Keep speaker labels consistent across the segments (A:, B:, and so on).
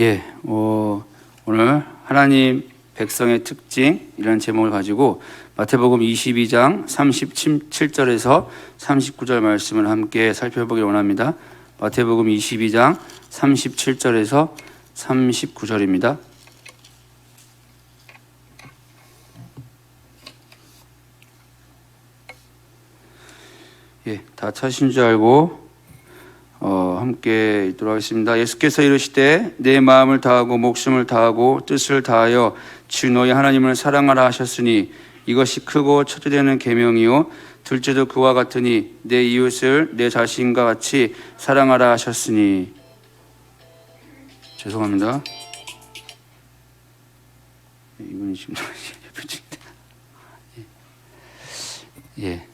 A: 예, 오늘 하나님 백성의 특징 이라는 제목을 가지고 마태복음 22장 37절에서 39절 말씀을 함께 살펴보길 원합니다. 마태복음 22장 37절에서 39절입니다. 예, 다 찾으신 줄 알고 함께 읽도록 하겠습니다. 예수께서 이르시되 내 마음을 다하고 목숨을 다하고 뜻을 다하여 주 너희 하나님을 사랑하라 하셨으니 이것이 크고 첫째 되는 계명이요 둘째도 그와 같으니 내 이웃을 내 자신과 같이 사랑하라 하셨으니. 죄송합니다. 이분이 지금 예.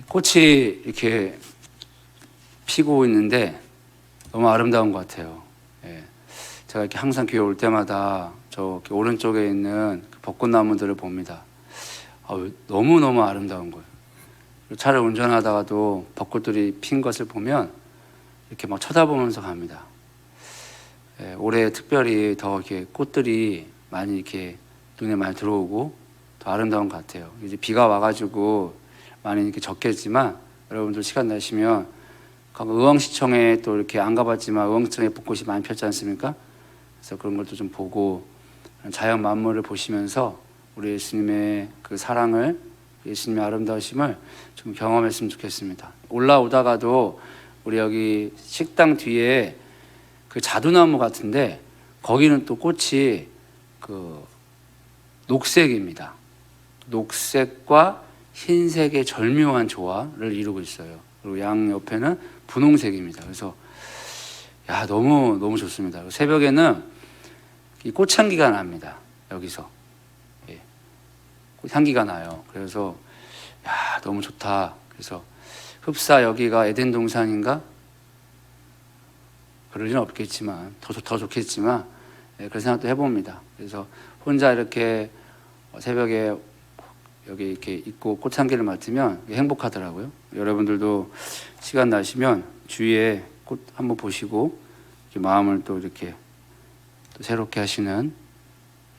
A: 꽃이 이렇게 피고 있는데 너무 아름다운 것 같아요. 예. 제가 이렇게 항상 교회 올 때마다 저 오른쪽에 있는 벚꽃나무들을 봅니다. 너무너무 아름다운 거예요. 차를 운전하다가도 벚꽃들이 핀 것을 보면 이렇게 막 쳐다보면서 갑니다. 예. 올해 특별히 더 이렇게 꽃들이 많이 이렇게 눈에 많이 들어오고 더 아름다운 것 같아요. 이제 비가 와가지고 많이 이렇게 적겠지만 여러분들 시간 나시면 의왕시청에 또 이렇게 안 가봤지만 의왕시청에 벚꽃이 많이 폈지 않습니까? 그래서 그런 것도 좀 보고 자연 만물을 보시면서 우리 예수님의 그 사랑을, 예수님의 아름다우심을 좀 경험했으면 좋겠습니다. 올라오다가도 우리 여기 식당 뒤에 그 자두나무 같은데 거기는 또 꽃이 그 녹색입니다. 녹색과 흰색의 절묘한 조화를 이루고 있어요. 그리고 양 옆에는 분홍색입니다. 그래서 너무 좋습니다. 새벽에는 이 꽃향기가 납니다. 여기서 꽃향기가 나요. 그래서 너무 좋다. 그래서 흡사 여기가 에덴 동산인가? 그럴 리는 없겠지만 더 좋겠지만 그런 생각도 해봅니다. 그래서 혼자 이렇게 새벽에 여기 이렇게 있고 꽃향기를 맡으면 행복하더라고요. 여러분들도 시간 나시면 주위에 꽃 한번 보시고 마음을 또 이렇게 또 새롭게 하시는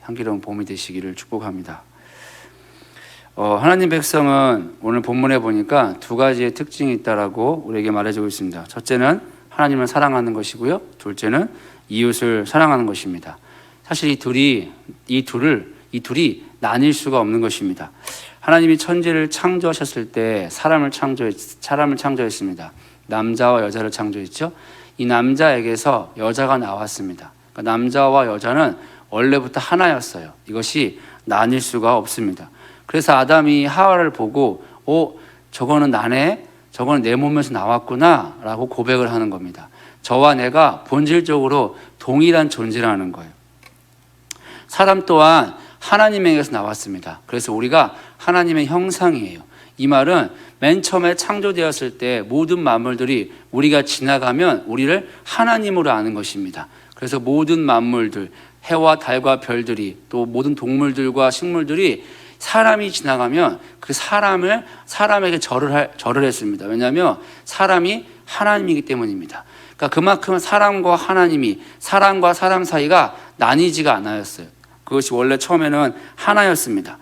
A: 향기로운 봄이 되시기를 축복합니다. 하나님 백성은 오늘 본문에 보니까 두 가지의 특징이 있다라고 우리에게 말해주고 있습니다. 첫째는 하나님을 사랑하는 것이고요. 둘째는 이웃을 사랑하는 것입니다. 사실 이 둘이 나뉠 수가 없는 것입니다. 하나님이 천지를 창조하셨을 때 사람을 창조했습니다. 남자와 여자를 창조했죠. 이 남자에게서 여자가 나왔습니다. 그러니까 남자와 여자는 원래부터 하나였어요. 이것이 나뉠 수가 없습니다. 그래서 아담이 하와를 보고 저거는 나네, 저거는 내 몸에서 나왔구나 라고 고백을 하는 겁니다. 저와 내가 본질적으로 동일한 존재라는 거예요. 사람 또한 하나님에게서 나왔습니다. 그래서 우리가 하나님의 형상이에요. 이 말은 맨 처음에 창조되었을 때 모든 만물들이 우리가 지나가면 우리를 하나님으로 아는 것입니다. 그래서 모든 만물들, 해와 달과 별들이 또 모든 동물들과 식물들이 사람이 지나가면 그 사람에게 절을 했습니다. 왜냐하면 사람이 하나님이기 때문입니다. 그러니까 그만큼 사람과 하나님이, 사람과 사람 사이가 나뉘지가 않았어요. 그것이 원래 처음에는 하나였습니다.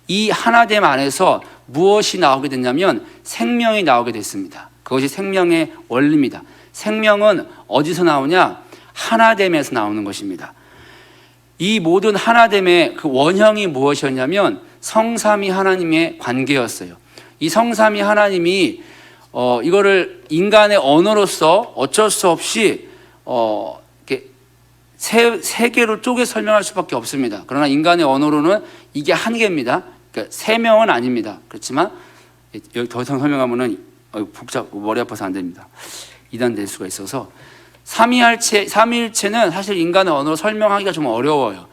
A: 이 하나됨 안에서 무엇이 나오게 됐냐면 생명이 나오게 됐습니다. 그것이 생명의 원리입니다. 생명은 어디서 나오냐? 하나됨에서 나오는 것입니다. 이 모든 하나됨의 그 원형이 무엇이었냐면 성삼위 하나님의 관계였어요. 이 성삼위 하나님이 이거를 인간의 언어로서 어쩔 수 없이 세 개로 쪼개 설명할 수밖에 없습니다. 그러나 인간의 언어로는 이게 한 개입니다. 그러니까 세 명은 아닙니다. 그렇지만 여기 더 이상 설명하면은 머리 아파서 안 됩니다. 이단될 수가 있어서 삼위일체는 사실 인간의 언어로 설명하기가 좀 어려워요.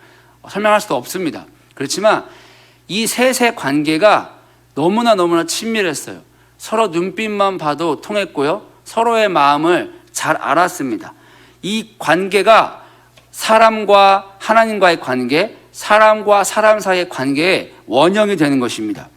A: 설명할 수도 없습니다. 그렇지만 이 셋의 관계가 너무나 친밀했어요. 서로 눈빛만 봐도 통했고요. 서로의 마음을 잘 알았습니다. 이 관계가 사람과 하나님과의 관계, 사람과 사람 사이의 관계의 원형이 되는 것입니다.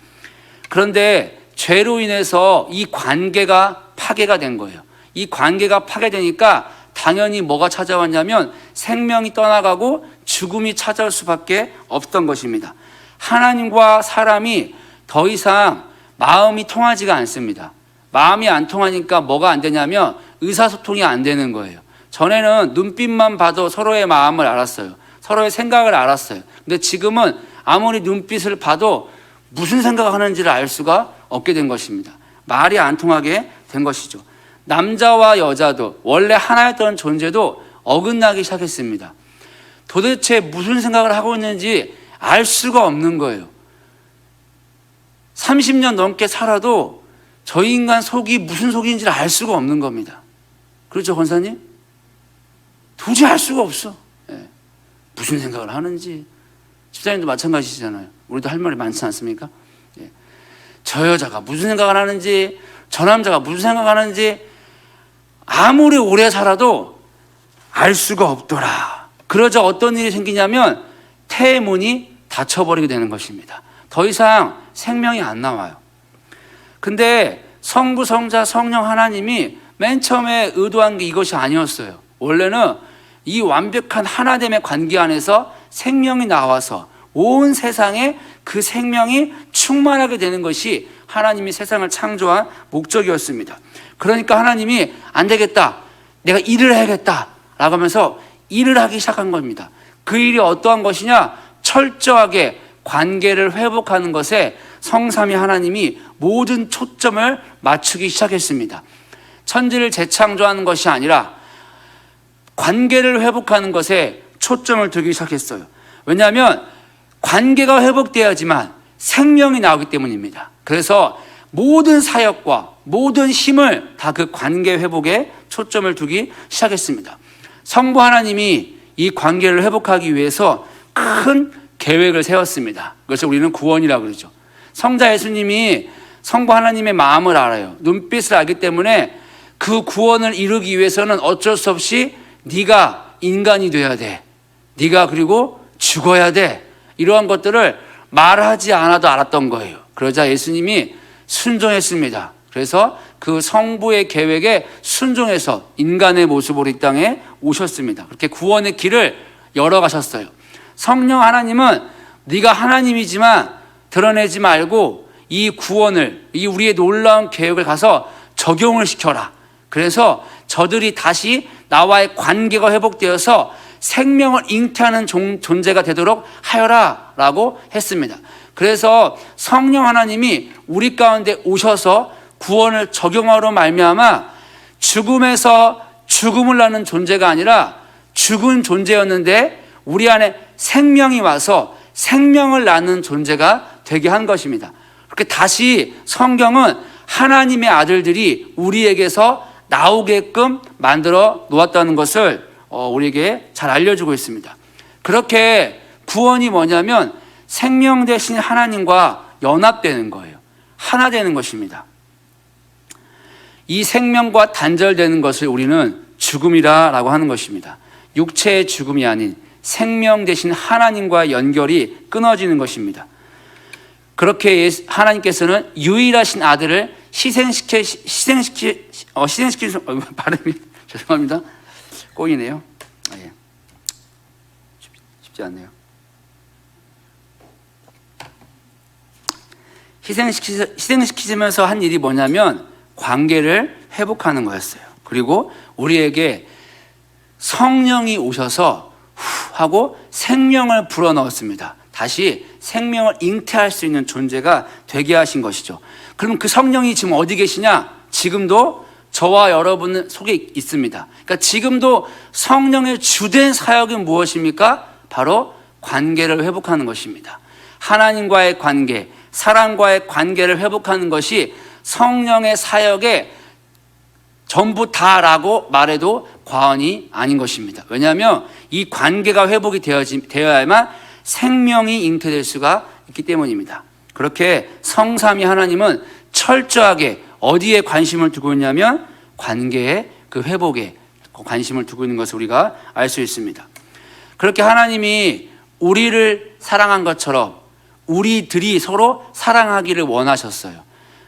A: 그런데 죄로 인해서 이 관계가 파괴가 된 거예요. 이 관계가 파괴되니까 당연히 뭐가 찾아왔냐면 생명이 떠나가고 죽음이 찾아올 수밖에 없던 것입니다. 하나님과 사람이 더 이상 마음이 통하지가 않습니다. 마음이 안 통하니까 뭐가 안 되냐면 의사소통이 안 되는 거예요. 전에는 눈빛만 봐도 서로의 마음을 알았어요. 서로의 생각을 알았어요. 근데 지금은 아무리 눈빛을 봐도 무슨 생각을 하는지를 알 수가 없게 된 것입니다. 말이 안 통하게 된 것이죠. 남자와 여자도 원래 하나였던 존재도 어긋나기 시작했습니다. 도대체 무슨 생각을 하고 있는지 알 수가 없는 거예요. 30년 넘게 살아도 저 인간 속이 무슨 속인지를 알 수가 없는 겁니다. 그렇죠, 권사님? 도저히 알 수가 없어. 예. 무슨 생각을 하는지. 집사님도 마찬가지잖아요. 우리도 할 말이 많지 않습니까? 예. 저 여자가 무슨 생각을 하는지, 저 남자가 무슨 생각을 하는지 아무리 오래 살아도 알 수가 없더라. 그러자 어떤 일이 생기냐면 태의 문이 닫혀버리게 되는 것입니다. 더 이상 생명이 안 나와요. 근데 성부, 성자, 성령 하나님이 맨 처음에 의도한 게 이것이 아니었어요. 원래는 이 완벽한 하나됨의 관계 안에서 생명이 나와서 온 세상에 그 생명이 충만하게 되는 것이 하나님이 세상을 창조한 목적이었습니다. 그러니까 하나님이 안 되겠다, 내가 일을 해야겠다 라고 하면서 일을 하기 시작한 겁니다. 그 일이 어떠한 것이냐? 철저하게 관계를 회복하는 것에 성삼위 하나님이 모든 초점을 맞추기 시작했습니다. 천지를 재창조하는 것이 아니라 관계를 회복하는 것에 초점을 두기 시작했어요. 왜냐하면 관계가 회복되어야지만 생명이 나오기 때문입니다. 그래서 모든 사역과 모든 힘을 다 그 관계 회복에 초점을 두기 시작했습니다. 성부 하나님이 이 관계를 회복하기 위해서 큰 계획을 세웠습니다. 그것을 우리는 구원이라고 그러죠. 성자 예수님이 성부 하나님의 마음을 알아요. 눈빛을 알기 때문에 그 구원을 이루기 위해서는 어쩔 수 없이 네가 인간이 돼야 돼, 네가 그리고 죽어야 돼, 이러한 것들을 말하지 않아도 알았던 거예요. 그러자 예수님이 순종했습니다. 그래서 그 성부의 계획에 순종해서 인간의 모습으로 이 땅에 오셨습니다. 그렇게 구원의 길을 열어가셨어요. 성령 하나님은 네가 하나님이지만 드러내지 말고 이 구원을, 이 우리의 놀라운 계획을 가서 적용을 시켜라. 그래서 저들이 다시 나와의 관계가 회복되어서 생명을 잉태하는 존재가 되도록 하여라 라고 했습니다. 그래서 성령 하나님이 우리 가운데 오셔서 구원을 적용하러 말미암아 죽음에서 죽음을 낳는 존재가 아니라 죽은 존재였는데 우리 안에 생명이 와서 생명을 낳는 존재가 되게 한 것입니다. 그렇게 다시 성경은 하나님의 아들들이 우리에게서 나오게끔 만들어 놓았다는 것을 우리에게 잘 알려주고 있습니다. 그렇게 구원이 뭐냐면 생명 대신 하나님과 연합되는 거예요. 하나 되는 것입니다. 이 생명과 단절되는 것을 우리는 죽음이라고 하는 것입니다. 육체의 죽음이 아닌 생명 대신 하나님과 연결이 끊어지는 것입니다. 그렇게 하나님께서는 유일하신 아들을 발음이 죄송합니다. 꼬이네요. 예. 쉽지 않네요. 희생시키면서 한 일이 뭐냐면 관계를 회복하는 거였어요. 그리고 우리에게 성령이 오셔서 하고 생명을 불어넣었습니다. 다시 생명을 잉태할 수 있는 존재가 되게 하신 것이죠. 그럼 그 성령이 지금 어디 계시냐? 지금도 저와 여러분 속에 있습니다. 그러니까 지금도 성령의 주된 사역이 무엇입니까? 바로 관계를 회복하는 것입니다. 하나님과의 관계, 사람과의 관계를 회복하는 것이 성령의 사역의 전부 다라고 말해도 과언이 아닌 것입니다. 왜냐하면 이 관계가 회복이 되어야만 생명이 잉태될 수가 있기 때문입니다. 그렇게 성삼위 하나님은 철저하게 어디에 관심을 두고 있냐면 관계의 그 회복에 관심을 두고 있는 것을 우리가 알 수 있습니다. 그렇게 하나님이 우리를 사랑한 것처럼 우리들이 서로 사랑하기를 원하셨어요.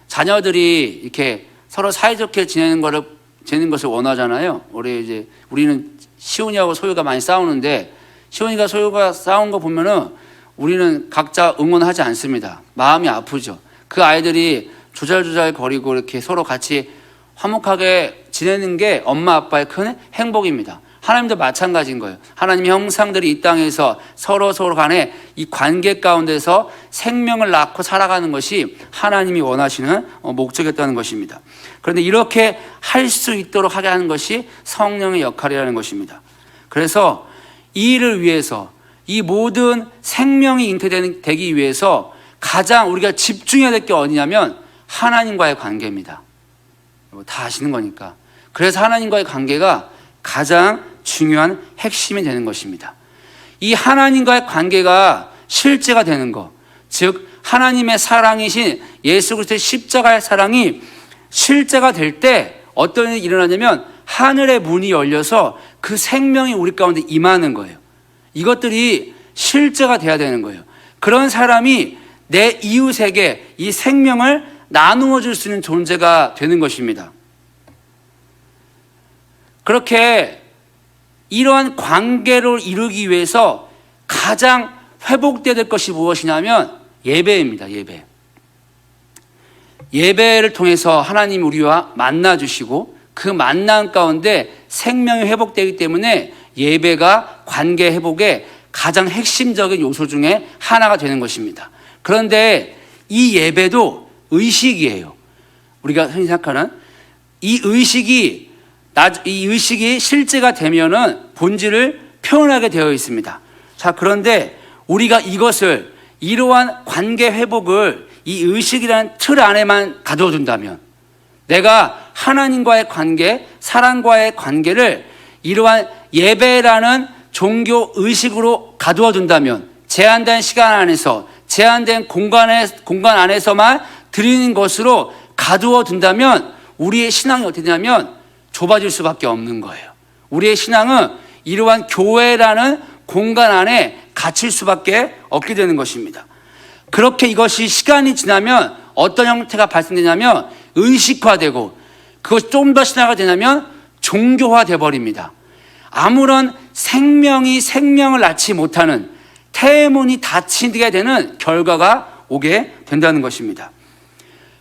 A: 자녀들이 이렇게 서로 사이좋게 지내는 것을 되는 것을 원하잖아요. 우리는 시온이하고 소유가 많이 싸우는데, 시온이가 소유가 싸운 거 보면은 우리는 각자 응원하지 않습니다. 마음이 아프죠. 그 아이들이 조잘조잘 거리고 이렇게 서로 같이 화목하게 지내는 게 엄마 아빠의 큰 행복입니다. 하나님도 마찬가지인 거예요. 하나님의 형상들이 이 땅에서 서로 간에 이 관계 가운데서 생명을 낳고 살아가는 것이 하나님이 원하시는 목적이었다는 것입니다. 그런데 이렇게 할 수 있도록 하게 하는 것이 성령의 역할이라는 것입니다. 그래서 이 일을 위해서, 이 모든 생명이 잉태되기 위해서 가장 우리가 집중해야 될 게 어디냐면 하나님과의 관계입니다. 다 아시는 거니까. 그래서 하나님과의 관계가 가장 중요한 핵심이 되는 것입니다. 이 하나님과의 관계가 실제가 되는 것, 즉 하나님의 사랑이신 예수 그리스도의 십자가의 사랑이 실제가 될 때 어떤 일이 일어나냐면 하늘의 문이 열려서 그 생명이 우리 가운데 임하는 거예요. 이것들이 실제가 돼야 되는 거예요. 그런 사람이 내 이웃에게 이 생명을 나누어 줄 수 있는 존재가 되는 것입니다. 그렇게 이러한 관계를 이루기 위해서 가장 회복되어야 될 것이 무엇이냐면 예배입니다. 예배를 통해서 하나님이 우리와 만나 주시고 그 만남 가운데 생명이 회복되기 때문에 예배가 관계 회복의 가장 핵심적인 요소 중에 하나가 되는 것입니다. 그런데 이 예배도 의식이에요. 우리가 흔히 생각하는 이 의식이 실제가 되면은 본질을 표현하게 되어 있습니다. 자, 그런데 우리가 이것을, 이러한 관계 회복을 이 의식이라는 틀 안에만 가둬둔다면, 내가 하나님과의 관계, 사랑과의 관계를 이러한 예배라는 종교 의식으로 가두어 둔다면, 제한된 시간 안에서, 제한된 공간 안에서만 드리는 것으로 가두어 둔다면 우리의 신앙이 어떻게 되냐면 좁아질 수밖에 없는 거예요. 우리의 신앙은 이러한 교회라는 공간 안에 갇힐 수밖에 없게 되는 것입니다. 그렇게 이것이 시간이 지나면 어떤 형태가 발생되냐면 의식화되고, 그것이 좀 더 신화가 되냐면 종교화돼 버립니다. 아무런 생명이 생명을 낳지 못하는, 태문이 닫히게 되는 결과가 오게 된다는 것입니다.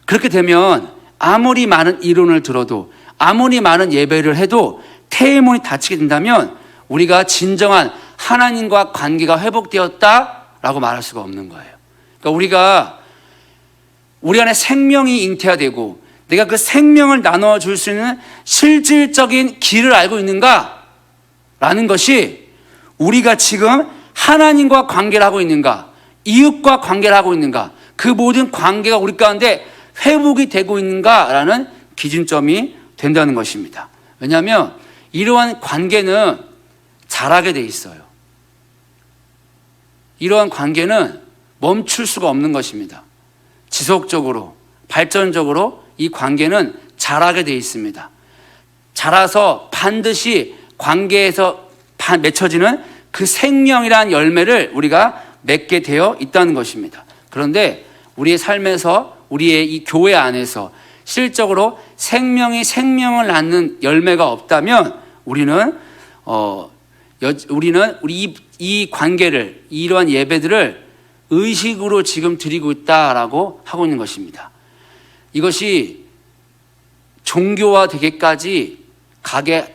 A: 그렇게 되면 아무리 많은 이론을 들어도, 아무리 많은 예배를 해도 태문이 닫히게 된다면 우리가 진정한 하나님과 관계가 회복되었다라고 말할 수가 없는 거예요. 그러니까 우리 안에 생명이 잉태되고 내가 그 생명을 나눠줄 수 있는 실질적인 길을 알고 있는가? 라는 것이, 우리가 지금 하나님과 관계를 하고 있는가, 이웃과 관계를 하고 있는가, 그 모든 관계가 우리 가운데 회복이 되고 있는가라는 기준점이 된다는 것입니다. 왜냐하면 이러한 관계는 자라게 돼 있어요. 이러한 관계는 멈출 수가 없는 것입니다. 지속적으로, 발전적으로 이 관계는 자라게 돼 있습니다. 자라서 반드시 관계에서 맺혀지는 그 생명이라는 열매를 우리가 맺게 되어 있다는 것입니다. 그런데 우리의 삶에서, 우리의 이 교회 안에서 실적으로 생명이 생명을 낳는 열매가 없다면 우리는 우리 이 관계를, 이러한 예배들을 의식으로 지금 드리고 있다라고 하고 있는 것입니다. 이것이 종교화 되기까지 가게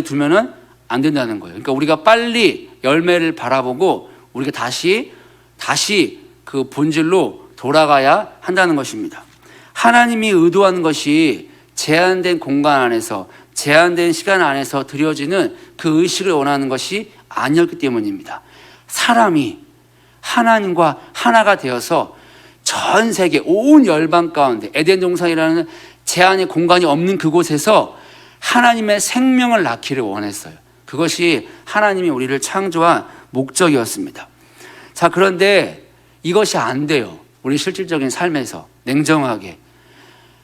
A: 두면은 안 된다는 거예요. 그러니까 우리가 빨리 열매를 바라보고 우리가 다시 그 본질로 돌아가야 한다는 것입니다. 하나님이 의도하는 것이 제한된 공간 안에서, 제한된 시간 안에서 드려지는 그 의식을 원하는 것이 아니었기 때문입니다. 사람이 하나님과 하나가 되어서 전 세계 온 열방 가운데 에덴 동산이라는 제한의 공간이 없는 그곳에서 하나님의 생명을 낳기를 원했어요. 그것이 하나님이 우리를 창조한 목적이었습니다. 자, 그런데 이것이 안 돼요. 우리 실질적인 삶에서 냉정하게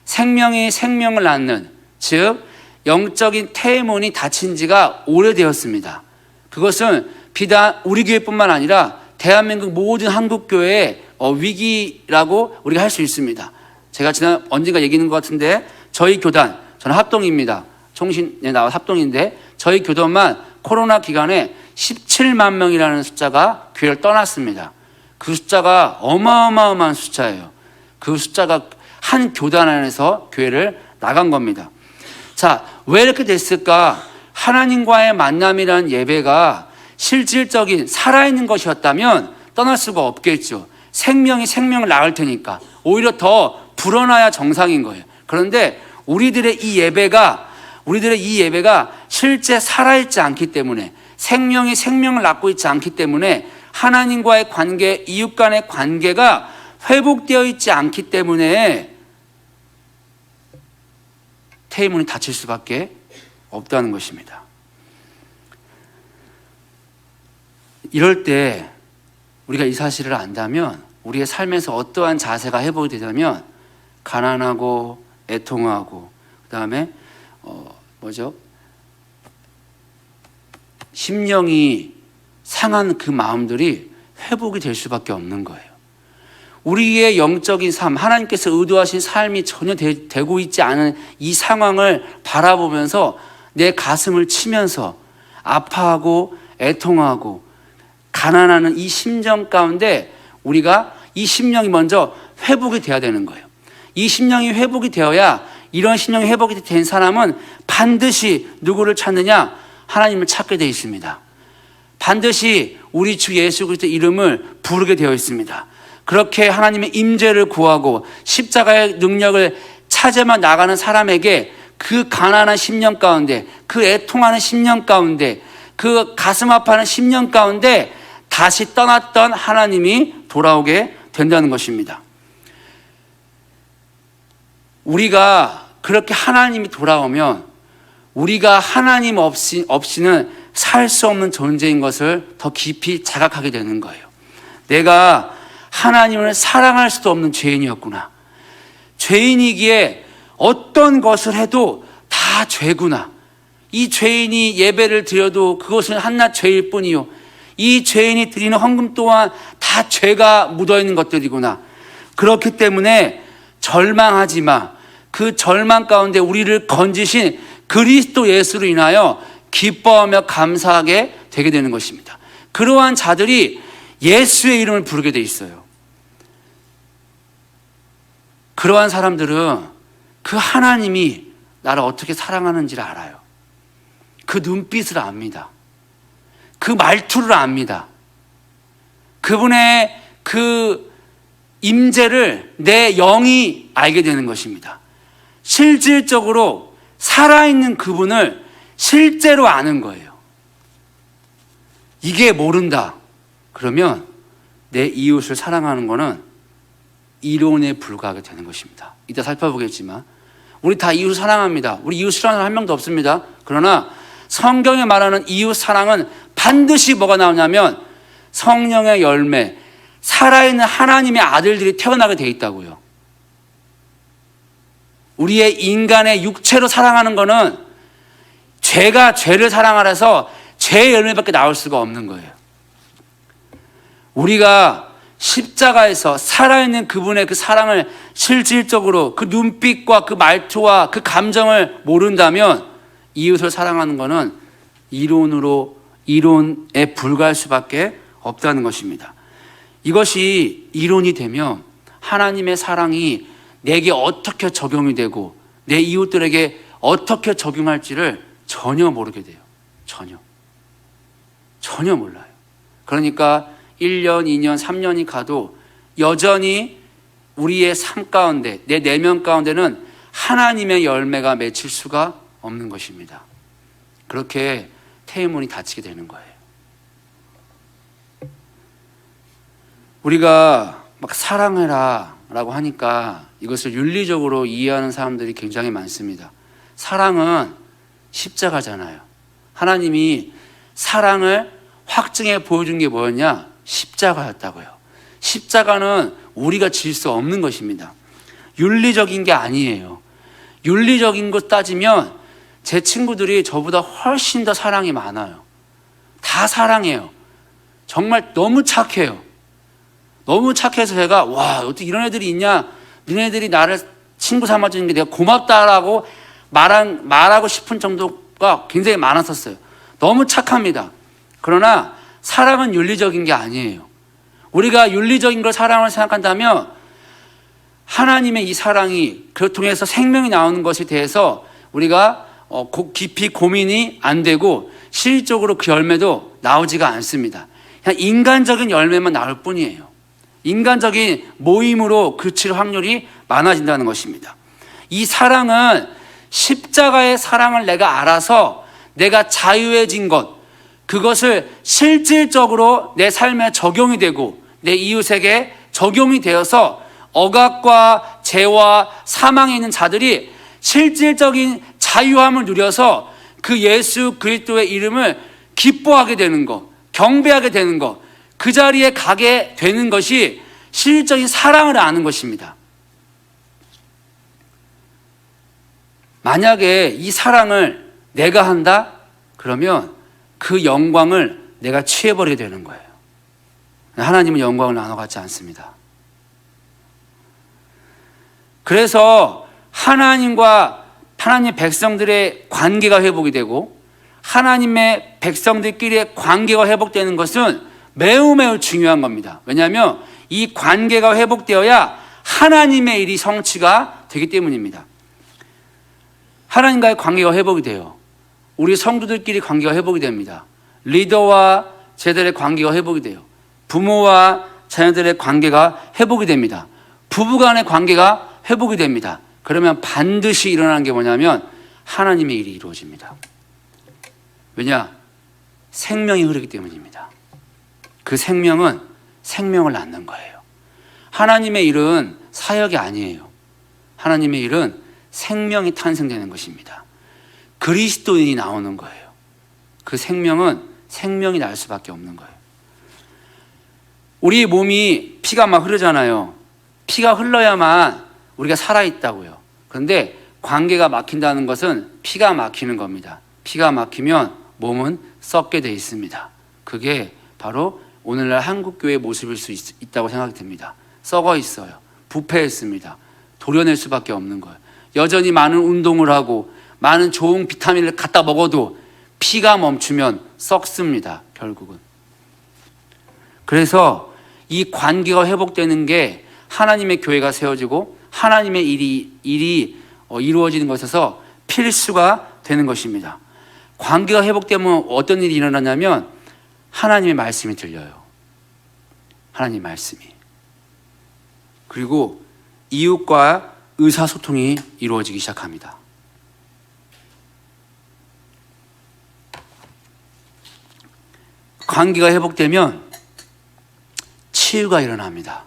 A: 생명이 생명을 낳는, 즉 영적인 태문이 닫힌 지가 오래되었습니다. 그것은 비단 우리 교회뿐만 아니라 대한민국 모든 한국교회의 위기라고 우리가 할 수 있습니다. 제가 언젠가 얘기한 것 같은데 저희 교단 저는 합동입니다. 총신에 나와 합동인데 저희 교도만 코로나 기간에 17만 명이라는 숫자가 교회를 떠났습니다. 그 숫자가 어마어마한 숫자예요. 그 숫자가 한 교단 안에서 교회를 나간 겁니다. 자, 왜 이렇게 됐을까? 하나님과의 만남이라는 예배가 실질적인 살아있는 것이었다면 떠날 수가 없겠죠. 생명이 생명을 낳을 테니까 오히려 더 불어나야 정상인 거예요. 그런데 우리들의 이 예배가 실제 살아있지 않기 때문에, 생명이 생명을 낳고 있지 않기 때문에, 하나님과의 관계, 이웃 간의 관계가 회복되어 있지 않기 때문에 태문이 닫힐 수밖에 없다는 것입니다. 이럴 때 우리가 이 사실을 안다면 우리의 삶에서 어떠한 자세가 회복이 되냐면 가난하고 애통하고 그다음에 심령이 상한 그 마음들이 회복이 될 수밖에 없는 거예요. 우리의 영적인 삶, 하나님께서 의도하신 삶이 전혀 되고 있지 않은 이 상황을 바라보면서 내 가슴을 치면서 아파하고 애통하고 가난하는 이 심정 가운데 우리가 이 심령이 먼저 회복이 돼야 되는 거예요. 이 심령이 회복이 되어야, 이런 심령이 회복이 된 사람은 반드시 누구를 찾느냐? 하나님을 찾게 되어 있습니다. 반드시 우리 주 예수 그리스도의 이름을 부르게 되어 있습니다. 그렇게 하나님의 임재를 구하고 십자가의 능력을 찾아만 나가는 사람에게 그 가난한 심령 가운데, 그 애통하는 심령 가운데, 그 가슴 아파하는 심령 가운데 다시 떠났던 하나님이 돌아오게 된다는 것입니다. 우리가 그렇게 하나님이 돌아오면 우리가 하나님 없이는 살 수 없는 존재인 것을 더 깊이 자각하게 되는 거예요. 내가 하나님을 사랑할 수도 없는 죄인이었구나. 죄인이기에 어떤 것을 해도 다 죄구나. 이 죄인이 예배를 드려도 그것은 한낱 죄일 뿐이요, 이 죄인이 드리는 헌금 또한 다 죄가 묻어있는 것들이구나. 그렇기 때문에 절망하지 마. 그 절망 가운데 우리를 건지신 그리스도 예수로 인하여 기뻐하며 감사하게 되게 되는 것입니다. 그러한 자들이 예수의 이름을 부르게 돼 있어요. 그러한 사람들은 그 하나님이 나를 어떻게 사랑하는지를 알아요. 그 눈빛을 압니다. 그 말투를 압니다. 그분의 그 임재를 내 영이 알게 되는 것입니다. 실질적으로 살아있는 그분을 실제로 아는 거예요. 이게 모른다 그러면 내 이웃을 사랑하는 거는 이론에 불과하게 되는 것입니다. 이따 살펴보겠지만 우리 다 이웃 사랑합니다. 우리 이웃 싫어하는 사람 한 명도 없습니다. 그러나 성경에 말하는 이웃 사랑은 반드시 뭐가 나오냐면 성령의 열매, 살아있는 하나님의 아들들이 태어나게 돼 있다고요. 우리의 인간의 육체로 사랑하는 거는 죄가 죄를 사랑하라서 죄의 열매밖에 나올 수가 없는 거예요. 우리가 십자가에서 살아있는 그분의 그 사랑을 실질적으로 그 눈빛과 그 말투와 그 감정을 모른다면 이웃을 사랑하는 것은 이론에 불과할 수밖에 없다는 것입니다. 이것이 이론이 되면 하나님의 사랑이 내게 어떻게 적용이 되고 내 이웃들에게 어떻게 적용할지를 전혀 모르게 돼요. 전혀 몰라요. 그러니까 1년, 2년, 3년이 가도 여전히 우리의 삶 가운데, 내 내면 가운데는 하나님의 열매가 맺힐 수가 없는 것입니다. 그렇게 태문이 닫히게 되는 거예요. 우리가 막 사랑해라 라고 하니까 이것을 윤리적으로 이해하는 사람들이 굉장히 많습니다. 사랑은 십자가잖아요. 하나님이 사랑을 확증해 보여준 게 뭐였냐? 십자가였다고요. 십자가는 우리가 질 수 없는 것입니다. 윤리적인 게 아니에요. 윤리적인 것 따지면 제 친구들이 저보다 훨씬 더 사랑이 많아요. 다 사랑해요. 정말 너무 착해요. 너무 착해서 제가 와, 어떻게 이런 애들이 있냐? 너네들이 나를 친구 삼아주는 게 내가 고맙다라고 말하고 싶은 정도가 굉장히 많았었어요. 너무 착합니다. 그러나 사랑은 윤리적인 게 아니에요. 우리가 윤리적인 걸 사랑을 생각한다면 하나님의 이 사랑이 그를 통해서 생명이 나오는 것에 대해서 우리가 깊이 고민이 안 되고 실질적으로 그 열매도 나오지가 않습니다. 그냥 인간적인 열매만 나올 뿐이에요. 인간적인 모임으로 그칠 확률이 많아진다는 것입니다. 이 사랑은 십자가의 사랑을 내가 알아서 내가 자유해진 것, 그것을 실질적으로 내 삶에 적용이 되고 내 이웃에게 적용이 되어서 억압과 죄와 사망에 있는 자들이 실질적인 자유함을 누려서 그 예수 그리스도의 이름을 기뻐하게 되는 것, 경배하게 되는 것, 그 자리에 가게 되는 것이 실질적인 사랑을 아는 것입니다. 만약에 이 사랑을 내가 한다? 그러면 그 영광을 내가 취해버리게 되는 거예요. 하나님은 영광을 나눠 갖지 않습니다. 그래서 하나님과 하나님 백성들의 관계가 회복이 되고 하나님의 백성들끼리의 관계가 회복되는 것은 매우 매우 중요한 겁니다. 왜냐하면 이 관계가 회복되어야 하나님의 일이 성취가 되기 때문입니다. 하나님과의 관계가 회복이 돼요. 우리 성도들끼리 관계가 회복이 됩니다. 리더와 제자들의 관계가 회복이 돼요. 부모와 자녀들의 관계가 회복이 됩니다. 부부간의 관계가 회복이 됩니다. 그러면 반드시 일어나는 게 뭐냐면 하나님의 일이 이루어집니다. 왜냐? 생명이 흐르기 때문입니다. 그 생명은 생명을 낳는 거예요. 하나님의 일은 사역이 아니에요. 하나님의 일은 생명이 탄생되는 것입니다. 그리스도인이 나오는 거예요. 그 생명은 생명이 날 수밖에 없는 거예요. 우리 몸이 피가 막 흐르잖아요. 피가 흘러야만 우리가 살아있다고요. 그런데 관계가 막힌다는 것은 피가 막히는 겁니다. 피가 막히면 몸은 썩게 돼 있습니다. 그게 바로 오늘날 한국교회의 모습일 수 있다고 생각이 듭니다. 썩어 있어요. 부패했습니다. 도려낼 수밖에 없는 거예요. 여전히 많은 운동을 하고 많은 좋은 비타민을 갖다 먹어도 피가 멈추면 썩습니다. 결국은. 그래서 이 관계가 회복되는 게 하나님의 교회가 세워지고 하나님의 일이 이루어지는 것에서 필수가 되는 것입니다. 관계가 회복되면 어떤 일이 일어나냐면 하나님의 말씀이 들려요. 하나님의 말씀이. 그리고 이웃과 의사소통이 이루어지기 시작합니다. 관계가 회복되면 치유가 일어납니다.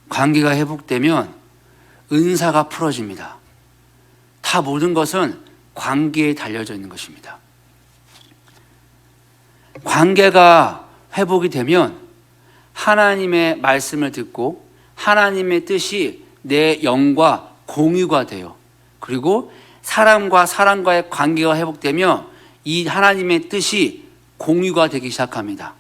A: 관계가 회복되면 은사가 풀어집니다. 다 모든 것은 관계에 달려져 있는 것입니다. 관계가 회복이 되면 하나님의 말씀을 듣고 하나님의 뜻이 내 영과 공유가 돼요. 그리고 사람과 사람과의 관계가 회복되며 이 하나님의 뜻이 공유가 되기 시작합니다.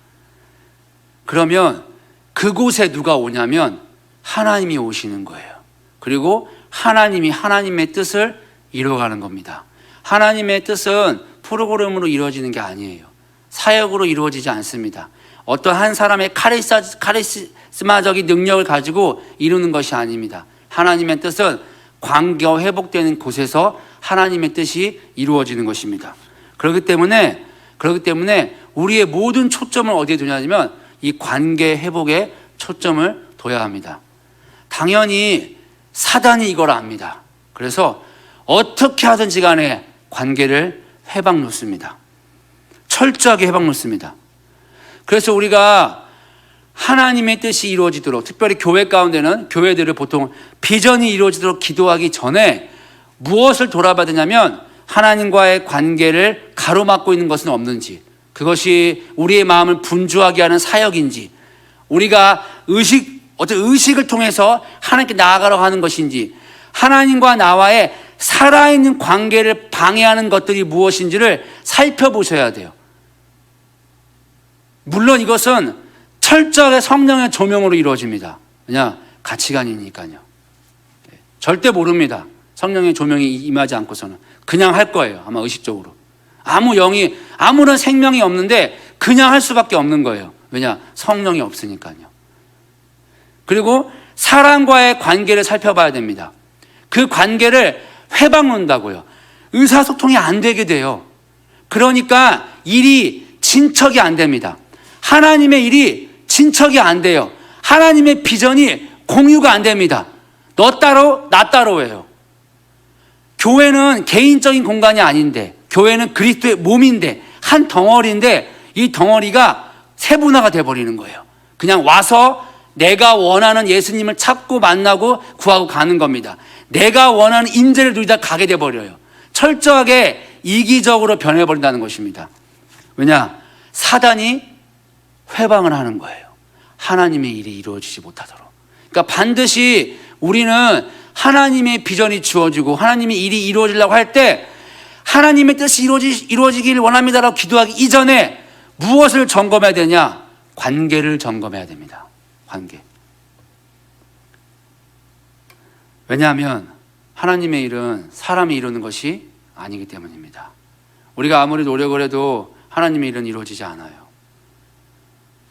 A: 그러면 그곳에 누가 오냐면 하나님이 오시는 거예요. 그리고 하나님이 하나님의 뜻을 이루어가는 겁니다. 하나님의 뜻은 프로그램으로 이루어지는 게 아니에요. 사역으로 이루어지지 않습니다. 어떤 한 사람의 카리스마적인 능력을 가지고 이루는 것이 아닙니다. 하나님의 뜻은 관계가 회복되는 곳에서 하나님의 뜻이 이루어지는 것입니다. 그렇기 때문에 우리의 모든 초점을 어디에 두냐면 이 관계 회복에 초점을 둬야 합니다. 당연히 사단이 이걸 압니다. 그래서 어떻게 하든지 간에 관계를 회방 놓습니다. 철저하게 회방 놓습니다. 그래서 우리가 하나님의 뜻이 이루어지도록, 특별히 교회 가운데는 교회들을 보통 비전이 이루어지도록 기도하기 전에 무엇을 돌아봐야 되냐면 하나님과의 관계를 가로막고 있는 것은 없는지, 그것이 우리의 마음을 분주하게 하는 사역인지, 우리가 어떤 의식을 통해서 하나님께 나아가려고 하는 것인지, 하나님과 나와의 살아있는 관계를 방해하는 것들이 무엇인지를 살펴보셔야 돼요. 물론 이것은 철저하게 성령의 조명으로 이루어집니다. 그냥 가치관이니까요. 절대 모릅니다. 성령의 조명이 임하지 않고서는 그냥 할 거예요. 아마 의식적으로. 아무런 생명이 없는데 그냥 할 수밖에 없는 거예요. 왜냐? 성령이 없으니까요. 그리고 사람과의 관계를 살펴봐야 됩니다. 그 관계를 회방놓는다고요. 의사소통이 안 되게 돼요. 그러니까 일이 진척이 안 됩니다. 하나님의 일이 진척이 안 돼요. 하나님의 비전이 공유가 안 됩니다. 너 따로 나 따로예요. 교회는 개인적인 공간이 아닌데, 교회는 그리스도의 몸인데, 한 덩어리인데 이 덩어리가 세분화가 돼버리는 거예요. 그냥 와서 내가 원하는 예수님을 찾고 만나고 구하고 가는 겁니다. 내가 원하는 임재를 누리다 가게 돼버려요. 철저하게 이기적으로 변해버린다는 것입니다. 왜냐? 사단이 회방을 하는 거예요. 하나님의 일이 이루어지지 못하도록. 그러니까 반드시 우리는 하나님의 비전이 주어지고 하나님의 일이 이루어지려고 할 때 하나님의 뜻이 이루어지길 원합니다라고 기도하기 이전에 무엇을 점검해야 되냐? 관계를 점검해야 됩니다. 관계. 왜냐하면 하나님의 일은 사람이 이루는 것이 아니기 때문입니다. 우리가 아무리 노력을 해도 하나님의 일은 이루어지지 않아요.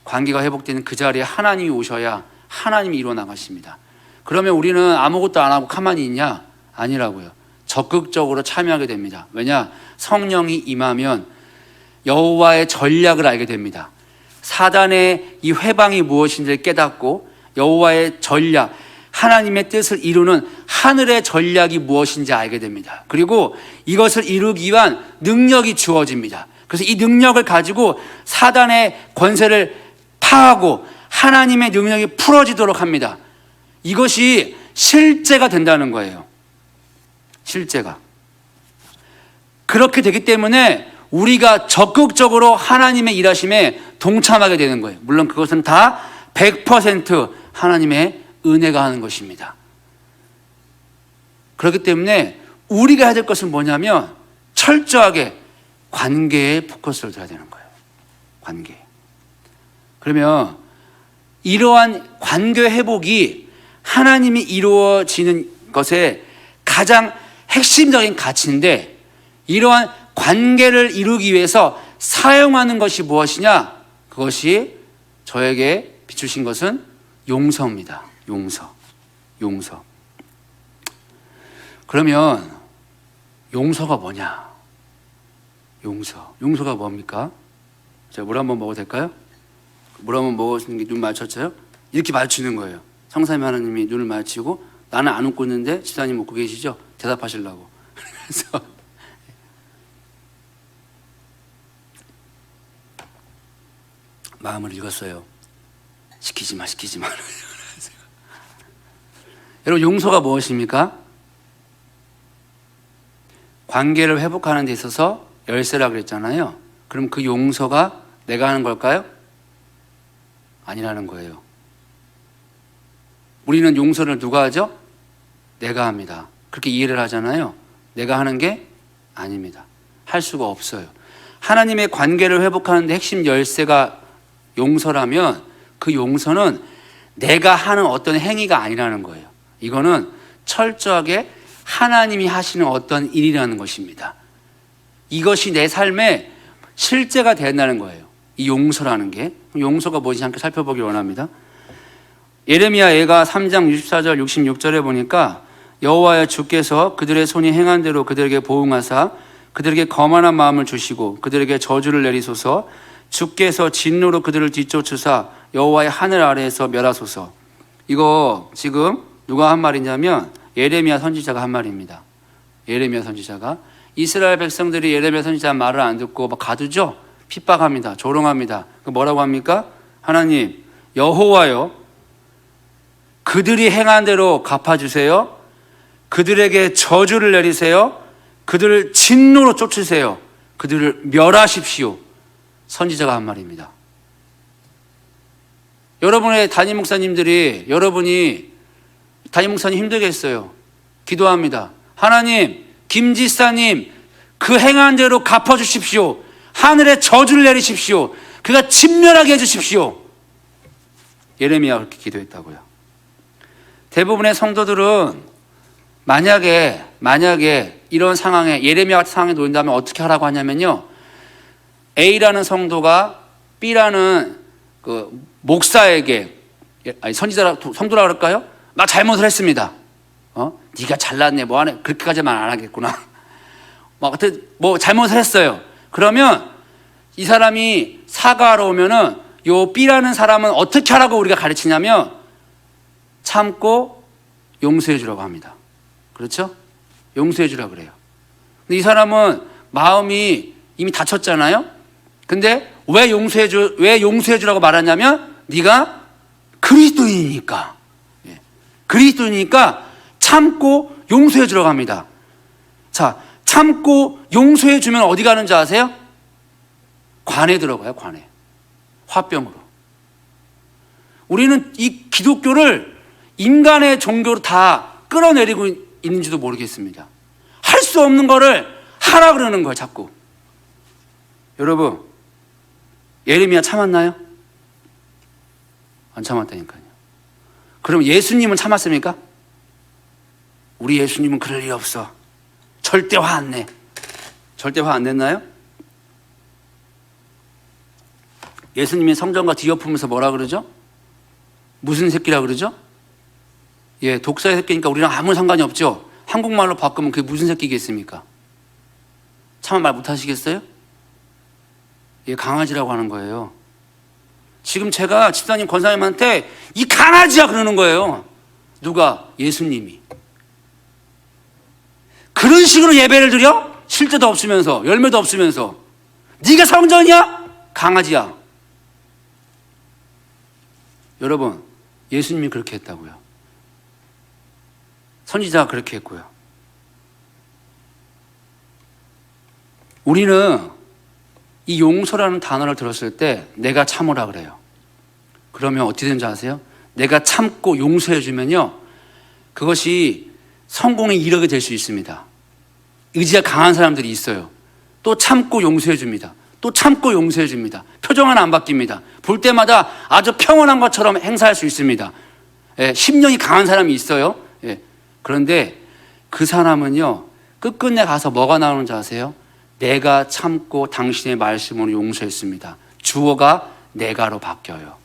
A: 관계가 회복되는 그 자리에 하나님이 오셔야 하나님이 이루어 나가십니다. 그러면 우리는 아무것도 안 하고 가만히 있냐? 아니라고요. 적극적으로 참여하게 됩니다. 왜냐? 성령이 임하면 여호와의 전략을 알게 됩니다. 사단의 이 회방이 무엇인지를 깨닫고 여호와의 전략, 하나님의 뜻을 이루는 하늘의 전략이 무엇인지 알게 됩니다. 그리고 이것을 이루기 위한 능력이 주어집니다. 그래서 이 능력을 가지고 사단의 권세를 파하고 하나님의 능력이 풀어지도록 합니다. 이것이 실제가 된다는 거예요. 실제가. 그렇게 되기 때문에 우리가 적극적으로 하나님의 일하심에 동참하게 되는 거예요. 물론 그것은 다 100% 하나님의 은혜가 하는 것입니다. 그렇기 때문에 우리가 해야 될 것은 뭐냐면 철저하게 관계에 포커스를 둬야 되는 거예요. 관계. 그러면 이러한 관계 회복이 하나님이 이루어지는 것의 가장 핵심적인 가치인데, 이러한 관계를 이루기 위해서 사용하는 것이 무엇이냐? 그것이 저에게 비추신 것은 용서입니다. 용서. 그러면 용서가 뭐냐? 용서가 뭡니까? 제가 물 한번 먹어도 될까요? 물 한번 먹었는 게 눈 마주쳤어요? 이렇게 마주치는 거예요. 성삼위 하나님이 눈을 마주치고 나는 안 웃고 있는데 집사님 웃고 계시죠? 대답하시려고. 그래서 마음을 읽었어요. 시키지 마. 여러분, 용서가 무엇입니까? 관계를 회복하는 데 있어서 열쇠라 그랬잖아요. 그럼 그 용서가 내가 하는 걸까요? 아니라는 거예요. 우리는 용서를 누가 하죠? 내가 합니다. 그렇게 이해를 하잖아요. 내가 하는 게 아닙니다. 할 수가 없어요. 하나님의 관계를 회복하는 데 핵심 열쇠가 용서라면 그 용서는 내가 하는 어떤 행위가 아니라는 거예요. 이거는 철저하게 하나님이 하시는 어떤 일이라는 것입니다. 이것이 내 삶의 실제가 된다는 거예요. 이 용서라는 게. 용서가 무엇인지 함께 살펴보기 원합니다. 예레미야 예가 3장 64절 66절에 보니까 여호와여 주께서 그들의 손이 행한 대로 그들에게 보응하사 그들에게 거만한 마음을 주시고 그들에게 저주를 내리소서. 주께서 진노로 그들을 뒤쫓으사 여호와의 하늘 아래에서 멸하소서. 이거 지금 누가 한 말이냐면 예레미야 선지자가 한 말입니다. 예레미야 선지자가 이스라엘 백성들이 예레미야 선지자 말을 안 듣고 막 가두죠. 핍박합니다. 조롱합니다. 뭐라고 합니까? 하나님 여호와여 그들이 행한 대로 갚아주세요. 그들에게 저주를 내리세요. 그들을 진노로 쫓으세요. 그들을 멸하십시오. 선지자가 한 말입니다. 여러분의 담임 목사님들이 여러분이 담임 목사님 힘들겠어요. 기도합니다. 하나님, 김지사님 그 행한 대로 갚아주십시오. 하늘에 저주를 내리십시오. 그가 진멸하게 해주십시오. 예레미야가 그렇게 기도했다고요. 대부분의 성도들은 만약에 만약에 이런 상황에 예레미야 같은 상황에 놓인다면 어떻게 하라고 하냐면요, A라는 성도가 B라는 그 목사에게, 아니 선지자라 성도라 그럴까요? 나 잘못을 했습니다. 네가 잘났네 뭐하네, 그렇게까지만 안 하겠구나. 뭐 잘못을 했어요. 그러면 이 사람이 사과하러 오면은 요 B라는 사람은 어떻게 하라고 우리가 가르치냐면 참고 용서해 주라고 합니다. 그렇죠? 용서해 주라고 그래요. 근데 이 사람은 마음이 이미 다쳤잖아요. 근데 왜 용서해 주라고 말하냐면 네가 그리스도인이니까. 그리스도인이니까 참고 용서해 주라고 합니다. 자, 참고 용서해 주면 어디 가는 줄 아세요? 관에 들어가요, 관에. 화병으로. 우리는 이 기독교를 인간의 종교로 다 끌어내리고 있는지도 모르겠습니다. 할 수 없는 거를 하라 그러는 거예요, 자꾸. 여러분, 예레미야 참았나요? 안 참았다니까요. 그럼 예수님은 참았습니까? 우리 예수님은 그럴 리 없어. 절대 화 안 내. 절대 화 안 냈나요? 예수님이 성전과 뒤엎으면서 뭐라 그러죠? 무슨 새끼라 그러죠? 독사의 새끼니까 우리랑 아무 상관이 없죠. 한국말로 바꾸면 그게 무슨 새끼겠습니까? 참 말 못하시겠어요? 강아지라고 하는 거예요. 지금 제가 집사님 권사님한테 이 강아지야 그러는 거예요. 누가? 예수님이. 그런 식으로 예배를 드려? 실제도 없으면서, 열매도 없으면서. 네가 성전이야? 강아지야. 여러분, 예수님이 그렇게 했다고요. 선지자가 그렇게 했고요. 우리는 이 용서라는 단어를 들었을 때 내가 참으라 그래요. 그러면 어떻게 되는지 아세요? 내가 참고 용서해 주면요, 그것이 성공에 이르게 될 수 있습니다. 의지가 강한 사람들이 있어요. 또 참고 용서해 줍니다. 또 참고 용서해 줍니다. 표정 하나 안 바뀝니다. 볼 때마다 아주 평온한 것처럼 행사할 수 있습니다. 심령이 강한 사람이 있어요. 그런데 그 사람은요, 끝끝내 가서 뭐가 나오는지 아세요? 내가 참고 당신의 말씀으로 용서했습니다. 주어가 내가로 바뀌어요.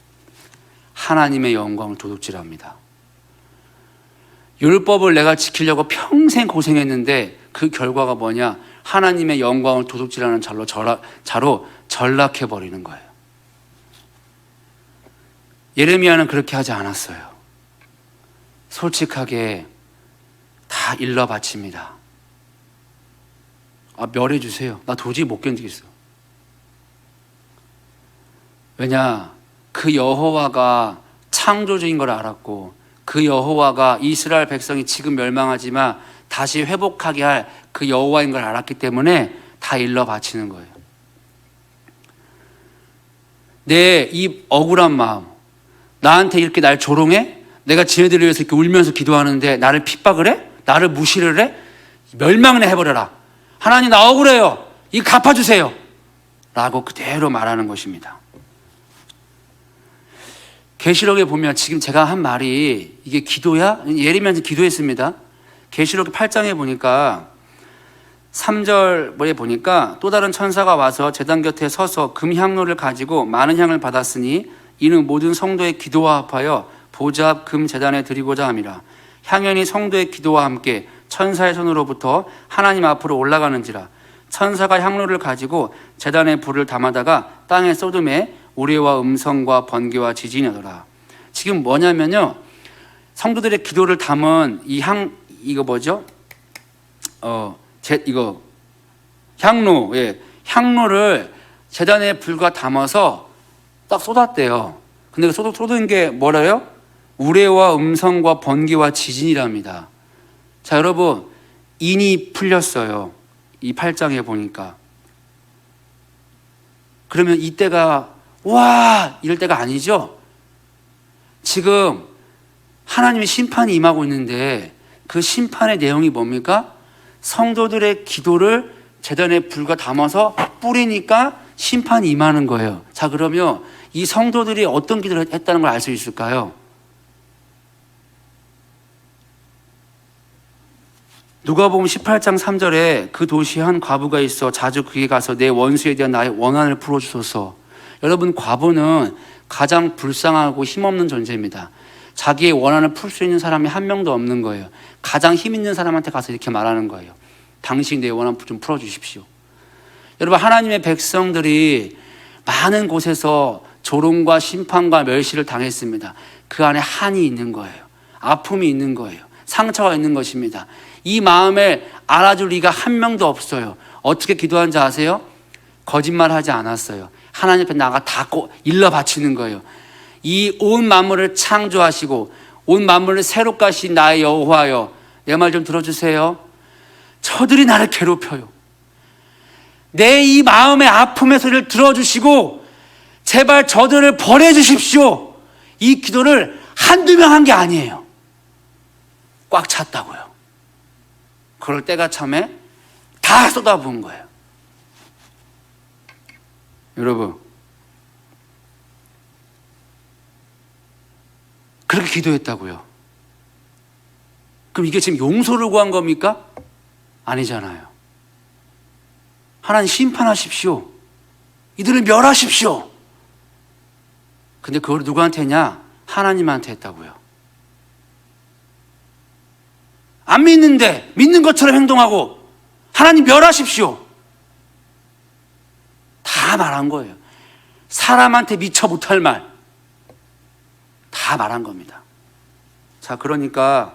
A: 하나님의 영광을 도둑질합니다. 율법을 내가 지키려고 평생 고생했는데 그 결과가 뭐냐? 하나님의 영광을 도둑질하는 자로 전락해버리는 거예요. 예레미야는 그렇게 하지 않았어요. 솔직하게 다 일러 바칩니다. 멸해 주세요. 나 도저히 못 견디겠어. 왜냐? 그 여호와가 창조주인 걸 알았고, 그 여호와가 이스라엘 백성이 지금 멸망하지만 다시 회복하게 할 그 여호와인 걸 알았기 때문에 다 일러 바치는 거예요. 내 이 억울한 마음, 나한테 이렇게 날 조롱해? 내가 지네들을 위해서 이렇게 울면서 기도하는데 나를 핍박을 해? 나를 무시를 해? 멸망이나 해버려라. 하나님 나 억울해요. 이거 갚아주세요. 라고 그대로 말하는 것입니다. 계시록에 보면 지금 제가 한 말이 이게 기도야? 예레미야는 기도했습니다. 계시록 8장에 보니까 3절에 보니까 또 다른 천사가 와서 제단 곁에 서서 금향로를 가지고 많은 향을 받았으니 이는 모든 성도의 기도와 합하여 보좌 앞 금 제단에 드리고자 함이라. 향연이 성도의 기도와 함께 천사의 손으로부터 하나님 앞으로 올라가는지라. 천사가 향로를 가지고 제단에 불을 담아다가 땅에 쏟음에 우레와 음성과 번개와 지진이 오더라. 지금 뭐냐면요, 성도들의 기도를 담은 이거 뭐죠? 이거 향로, 향로를 제단에 불과 담아서 딱 쏟았대요. 근데 그 쏟은 게 뭐래요? 우레와 음성과 번개와 지진이랍니다. 자, 여러분, 인이 풀렸어요. 이 8장에 보니까. 그러면 이때가 와 이럴 때가 아니죠. 지금 하나님의 심판이 임하고 있는데 그 심판의 내용이 뭡니까? 성도들의 기도를 제단에 불과 담아서 뿌리니까 심판이 임하는 거예요. 자, 그러면 이 성도들이 어떤 기도를 했다는 걸 알 수 있을까요? 누가복음 18장 3절에 그 도시에 한 과부가 있어 자주 그에 가서 내 원수에 대한 나의 원한을 풀어주소서. 여러분, 과부는 가장 불쌍하고 힘없는 존재입니다. 자기의 원한을 풀 수 있는 사람이 한 명도 없는 거예요. 가장 힘 있는 사람한테 가서 이렇게 말하는 거예요. 당신이 내 원한 좀 풀어주십시오. 여러분, 하나님의 백성들이 많은 곳에서 조롱과 심판과 멸시를 당했습니다. 그 안에 한이 있는 거예요. 아픔이 있는 거예요. 상처가 있는 것입니다. 이 마음을 알아줄 리가 한 명도 없어요. 어떻게 기도한지 아세요? 거짓말하지 않았어요. 하나님 앞에 나가 다 일러 바치는 거예요. 이 온 만물을 창조하시고 온 만물을 새롭게 하신 나의 여호와여, 내 말 좀 들어주세요. 저들이 나를 괴롭혀요. 내 이 마음의 아픔의 소리를 들어주시고 제발 저들을 버려주십시오. 이 기도를 한두 명 한 게 아니에요. 꽉 찼다고요. 그럴 때가 참에 다 쏟아부은 거예요. 여러분, 그렇게 기도했다고요. 그럼 이게 지금 용서를 구한 겁니까? 아니잖아요. 하나님 심판하십시오. 이들을 멸하십시오. 근데 그걸 누구한테 했냐? 하나님한테 했다고요. 안 믿는데 믿는 것처럼 행동하고 하나님 멸하십시오. 다 말한 거예요. 사람한테 미처 못할 말 다 말한 겁니다. 자, 그러니까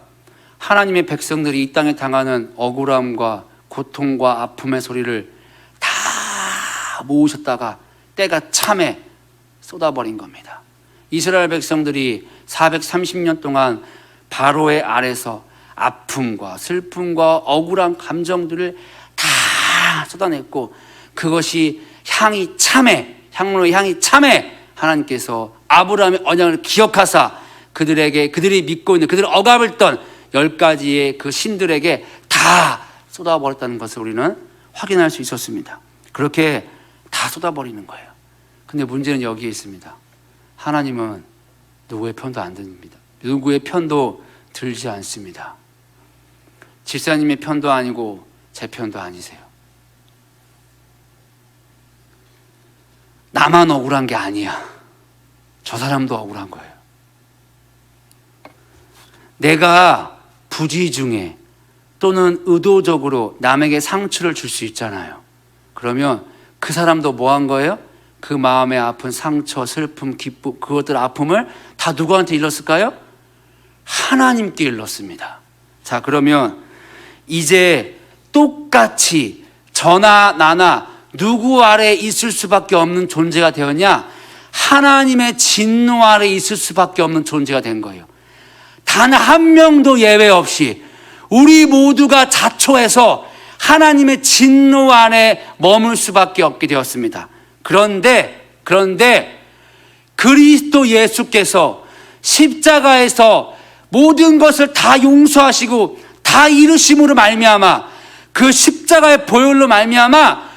A: 하나님의 백성들이 이 땅에 당하는 억울함과 고통과 아픔의 소리를 다 모으셨다가 때가 참에 쏟아버린 겁니다. 이스라엘 백성들이 430년 동안 바로의 아래서 아픔과 슬픔과 억울한 감정들을 다 쏟아냈고, 그것이 향이 참에, 향로의 향이 참에 하나님께서 아브라함의 언약을 기억하사 그들이 믿고 있는, 그들을 억압했던 10가지의 그 신들에게 다 쏟아버렸다는 것을 우리는 확인할 수 있었습니다. 그렇게 다 쏟아버리는 거예요. 근데 문제는 여기에 있습니다. 하나님은 누구의 편도 안 듭니다. 누구의 편도 들지 않습니다. 집사님의 편도 아니고 제 편도 아니세요. 나만 억울한 게 아니야. 저 사람도 억울한 거예요. 내가 부지 중에 또는 의도적으로 남에게 상처를 줄 수 있잖아요. 그러면 그 사람도 뭐 한 거예요? 그 마음에 아픈 상처, 슬픔, 기쁨, 그것들 아픔을 다 누구한테 일렀을까요? 하나님께 일렀습니다. 자, 그러면 이제 똑같이 저나 나나 누구 아래 있을 수밖에 없는 존재가 되었냐? 하나님의 진노 아래 있을 수밖에 없는 존재가 된 거예요. 단 한 명도 예외 없이 우리 모두가 자초해서 하나님의 진노 안에 머물 수밖에 없게 되었습니다. 그런데 그리스도 예수께서 십자가에서 모든 것을 다 용서하시고 다 이루심으로 말미암아, 그 십자가의 보혈로 말미암아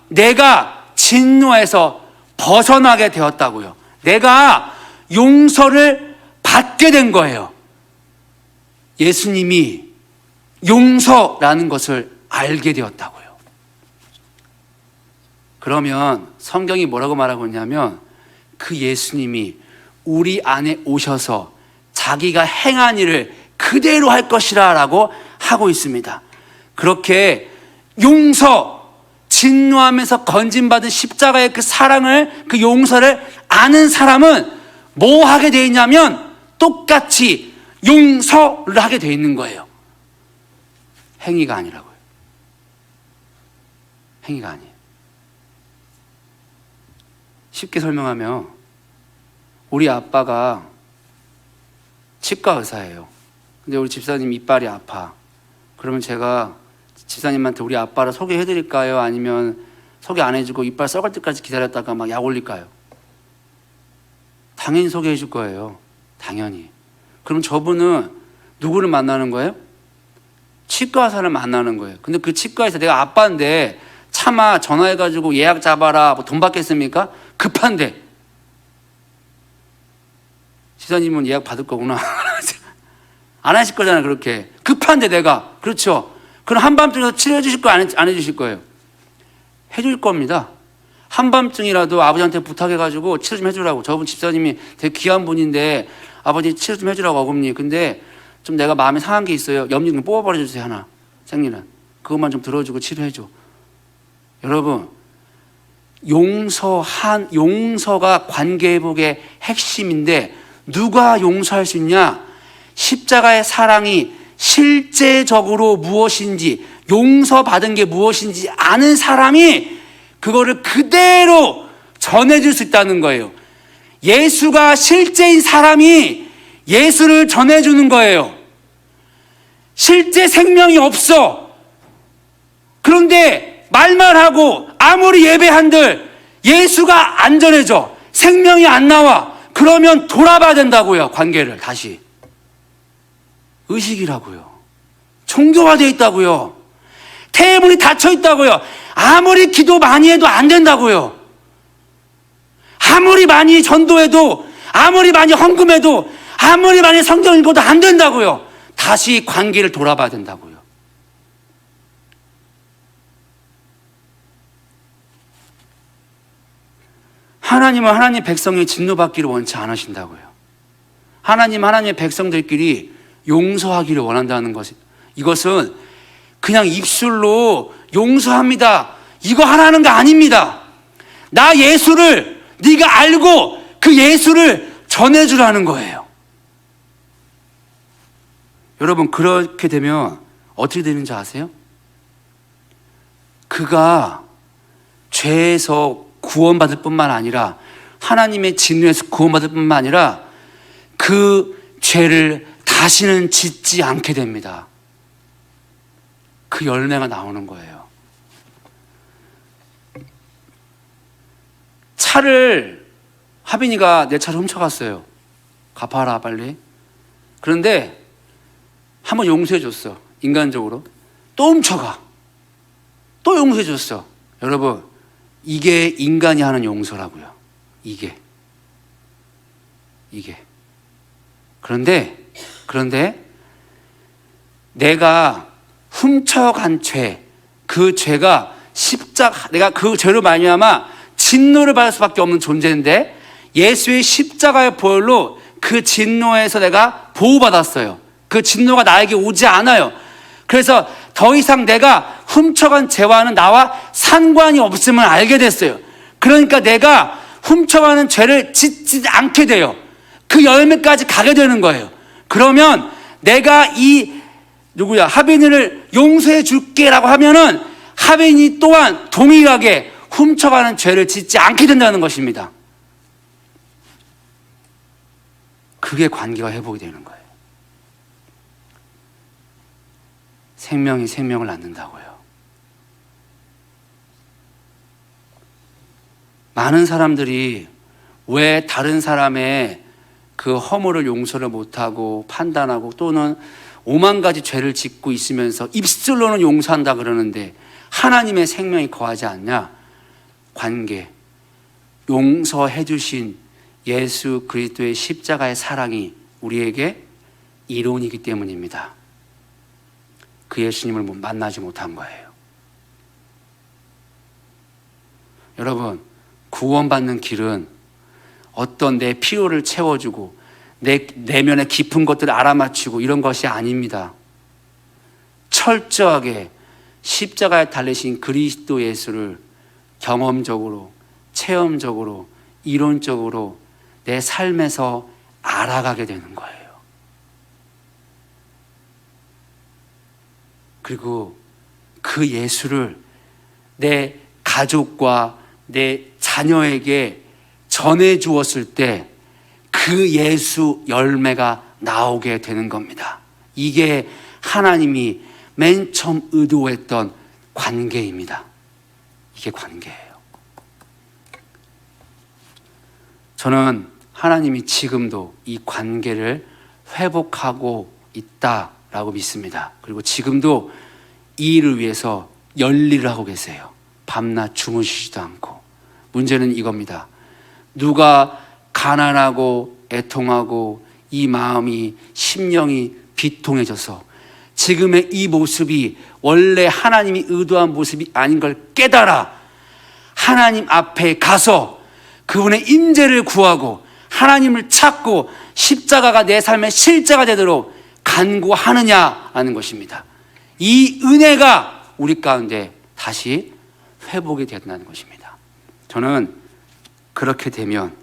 A: 내가 진노에서 벗어나게 되었다고요. 내가 용서를 받게 된 거예요. 예수님이 용서라는 것을 알게 되었다고요. 그러면 성경이 뭐라고 말하고 있냐면, 그 예수님이 우리 안에 오셔서 자기가 행한 일을 그대로 할 것이라 라고 하고 있습니다. 그렇게 진노하면서 건진받은 십자가의 그 사랑을, 그 용서를 아는 사람은 뭐 하게 되어 있냐면 똑같이 용서를 하게 되어 있는 거예요. 행위가 아니라고요. 행위가 아니에요. 쉽게 설명하면, 우리 아빠가 치과 의사예요. 근데 우리 집사님 이빨이 아파. 그러면 제가 집사님한테 우리 아빠를 소개해 드릴까요? 아니면 소개 안 해주고 이빨 썩을 때까지 기다렸다가 막 약 올릴까요? 당연히 소개해 줄 거예요. 당연히. 그럼 저분은 누구를 만나는 거예요? 치과 의사를 만나는 거예요. 근데 그 치과에서 내가 아빠인데 차마 전화해가지고 예약 잡아라, 뭐 돈 받겠습니까? 급한데. 집사님은 예약 받을 거구나. 안 하실 거잖아요. 그렇게 급한데 내가. 그렇죠? 그럼 한밤중에도 치료해 주실 거예요? 안 해주실 거예요? 해줄 겁니다. 한밤중이라도 아버지한테 부탁해가지고 치료 좀 해주라고. 저분 집사님이 되게 귀한 분인데 아버지 치료 좀 해주라고 어금니. 근데 좀 내가 마음에 상한 게 있어요. 염증 좀 뽑아버려 주세요. 하나 생리는 그것만 좀 들어주고 치료해줘. 여러분, 용서가 관계회복의 핵심인데 누가 용서할 수 있냐? 십자가의 사랑이 실제적으로 무엇인지, 용서받은 게 무엇인지 아는 사람이 그거를 그대로 전해줄 수 있다는 거예요. 예수가 실제인 사람이 예수를 전해주는 거예요. 실제 생명이 없어. 그런데 말만 하고 아무리 예배한들 예수가 안 전해져. 생명이 안 나와. 그러면 돌아봐야 된다고요. 관계를 다시. 의식이라고요. 종교화되어 있다고요. 태문이 닫혀 있다고요. 아무리 기도 많이 해도 안 된다고요. 아무리 많이 전도해도, 아무리 많이 헌금해도, 아무리 많이 성경 읽어도 안 된다고요. 다시 관계를 돌아봐야 된다고요. 하나님은 하나님의 백성이 진노받기를 원치 않으신다고요. 하나님은 하나님의 백성들끼리 용서하기를 원한다는 것이, 이것은 그냥 입술로 용서합니다, 이거 하라는 거 아닙니다. 나 예수를 네가 알고 그 예수를 전해주라는 거예요. 여러분, 그렇게 되면 어떻게 되는지 아세요? 그가 죄에서 구원받을 뿐만 아니라 하나님의 진노에서 구원받을 뿐만 아니라 그 죄를 다시는 짓지 않게 됩니다. 그 열매가 나오는 거예요. 차를, 하빈이가 내 차를 훔쳐갔어요. 갚아라 빨리. 그런데 한번 용서해 줬어. 인간적으로. 또 훔쳐가. 또 용서해 줬어. 여러분, 이게 인간이 하는 용서라고요. 이게. 그런데 내가 훔쳐간 죄, 그 죄가 내가 그 죄로 말미암아 진노를 받을 수밖에 없는 존재인데 예수의 십자가의 보혈로 그 진노에서 내가 보호받았어요. 그 진노가 나에게 오지 않아요. 그래서 더 이상 내가 훔쳐간 죄와는 나와 상관이 없음을 알게 됐어요. 그러니까 내가 훔쳐가는 죄를 짓지 않게 돼요. 그 열매까지 가게 되는 거예요. 그러면 내가 하빈이를 용서해 줄게라고 하면은 하빈이 또한 동일하게 훔쳐가는 죄를 짓지 않게 된다는 것입니다. 그게 관계가 회복이 되는 거예요. 생명이 생명을 낳는다고요. 많은 사람들이 왜 다른 사람의 그 허물을 용서를 못하고 판단하고 또는 5만 가지 죄를 짓고 있으면서 입술로는 용서한다 그러는데 하나님의 생명이 거하지 않냐? 관계, 용서해 주신 예수 그리스도의 십자가의 사랑이 우리에게 이론이기 때문입니다. 그 예수님을 만나지 못한 거예요. 여러분, 구원받는 길은 어떤 내 필요를 채워주고 내 내면의 깊은 것들을 알아맞히고 이런 것이 아닙니다. 철저하게 십자가에 달리신 그리스도 예수를 경험적으로, 체험적으로, 이론적으로 내 삶에서 알아가게 되는 거예요. 그리고 그 예수를 내 가족과 내 자녀에게 전해 주었을 때 그 예수 열매가 나오게 되는 겁니다. 이게 하나님이 맨 처음 의도했던 관계입니다. 이게 관계예요. 저는 하나님이 지금도 이 관계를 회복하고 있다라고 믿습니다. 그리고 지금도 이 일을 위해서 열일을 하고 계세요. 밤낮 주무시지도 않고. 문제는 이겁니다. 누가 가난하고 애통하고 이 마음이 심령이 비통해져서 지금의 이 모습이 원래 하나님이 의도한 모습이 아닌 걸 깨달아 하나님 앞에 가서 그분의 임재를 구하고 하나님을 찾고 십자가가 내 삶의 실제가 되도록 간구하느냐 하는 것입니다. 이 은혜가 우리 가운데 다시 회복이 된다는 것입니다. 저는 그렇게 되면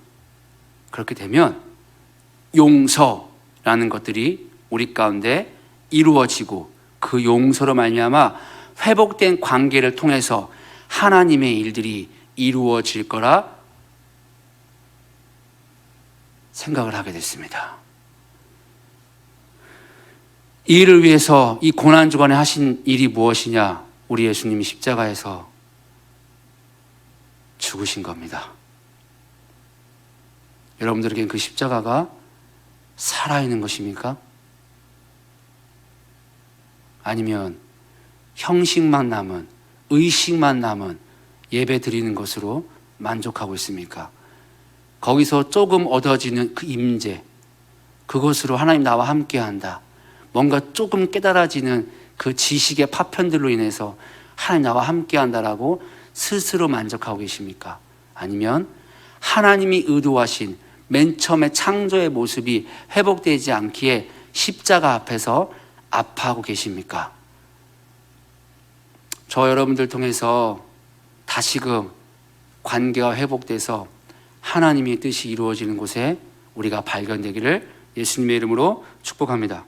A: 용서라는 것들이 우리 가운데 이루어지고 그 용서로 말미암아 회복된 관계를 통해서 하나님의 일들이 이루어질 거라 생각을 하게 됐습니다. 이 일을 위해서 이 고난주간에 하신 일이 무엇이냐? 우리 예수님이 십자가에서 죽으신 겁니다. 여러분들에겐 그 십자가가 살아있는 것입니까? 아니면 형식만 남은, 의식만 남은 예배 드리는 것으로 만족하고 있습니까? 거기서 조금 얻어지는 그 임재, 그것으로 하나님 나와 함께한다, 뭔가 조금 깨달아지는 그 지식의 파편들로 인해서 하나님 나와 함께한다라고 스스로 만족하고 계십니까? 아니면 하나님이 의도하신 맨 처음에 창조의 모습이 회복되지 않기에 십자가 앞에서 아파하고 계십니까? 저 여러분들 통해서 다시금 관계가 회복돼서 하나님의 뜻이 이루어지는 곳에 우리가 발견되기를 예수님의 이름으로 축복합니다.